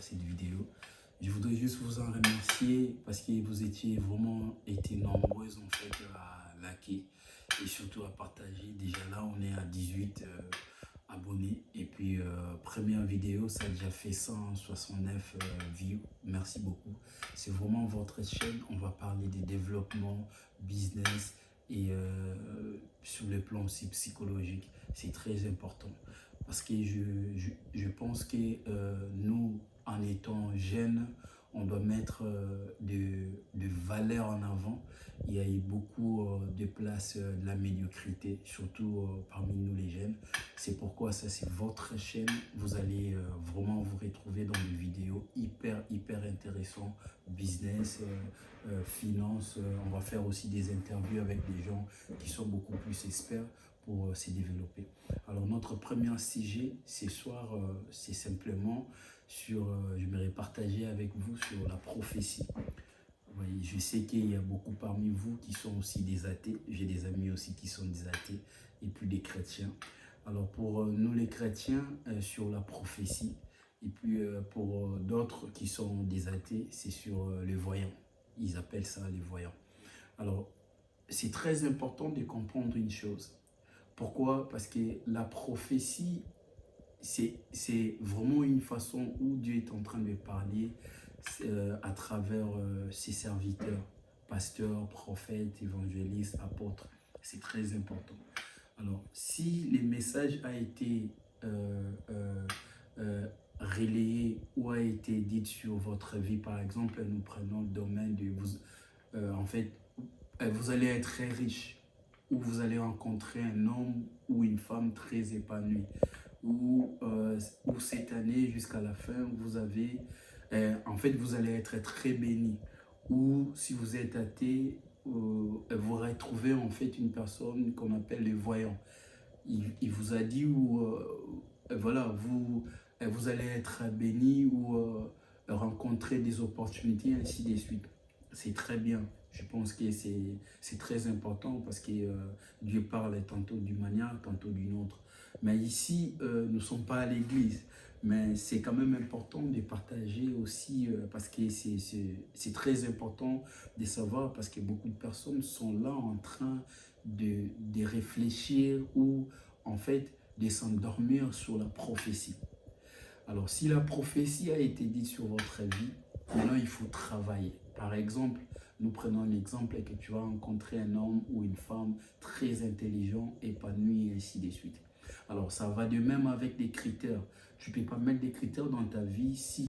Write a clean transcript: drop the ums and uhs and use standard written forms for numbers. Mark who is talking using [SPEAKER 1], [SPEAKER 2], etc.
[SPEAKER 1] cette vidéo. Je voudrais juste vous en remercier parce que vous étiez vraiment été nombreuses en fait à liker et surtout à partager. Déjà là, on est à 18 abonnés et puis première vidéo, ça a déjà fait 169 views. Merci beaucoup. C'est vraiment votre chaîne. On va parler des développements, business et sur le plan aussi psychologique. C'est très important parce que je pense que nous, en étant jeunes, on doit mettre de valeurs en avant. Il y a eu beaucoup de places de la médiocrité, surtout parmi nous les jeunes. C'est pourquoi ça, c'est votre chaîne. Vous allez vraiment vous retrouver dans des vidéos hyper intéressantes, business, finance. On va faire aussi des interviews avec des gens qui sont beaucoup plus experts pour se développer. Alors notre premier sujet ce soir, c'est simplement sur, j'aimerais partager avec vous sur la prophétie. Oui, je sais qu'il y a beaucoup parmi vous qui sont aussi des athées. J'ai des amis aussi qui sont des athées et puis des chrétiens. Alors pour nous les chrétiens, sur la prophétie, et puis pour d'autres qui sont des athées, c'est sur les voyants. Ils appellent ça les voyants. Alors c'est très important de comprendre une chose. Pourquoi? Parce que la prophétie, c'est vraiment une façon où Dieu est en train de parler à travers ses serviteurs, pasteurs, prophètes, évangélistes, apôtres. C'est très important. Alors, si le message a été relayé ou a été dit sur votre vie, par exemple, nous prenons le domaine de vous, en fait, vous allez être très riche, ou vous allez rencontrer un homme ou une femme très épanouie, ou cette année jusqu'à la fin, vous avez, en fait, vous allez être très béni. Ou si vous êtes athée, vous retrouvez en fait une personne qu'on appelle les voyants. Il vous a dit ou voilà, vous allez être béni ou rencontrer des opportunités, ainsi de suite. C'est très bien. Je pense que c'est très important parce que Dieu parle tantôt d'une manière, tantôt d'une autre. Mais ici, nous ne sommes pas à l'église. Mais c'est quand même important de partager aussi parce que c'est très important de savoir parce que beaucoup de personnes sont là en train de réfléchir ou en fait de s'endormir sur la prophétie. Alors si la prophétie a été dite sur votre vie, maintenant il faut travailler. Par exemple, nous prenons l'exemple que tu vas rencontrer un homme ou une femme très intelligent, épanoui et ainsi de suite. Alors ça va de même avec des critères. Tu ne peux pas mettre des critères dans ta vie si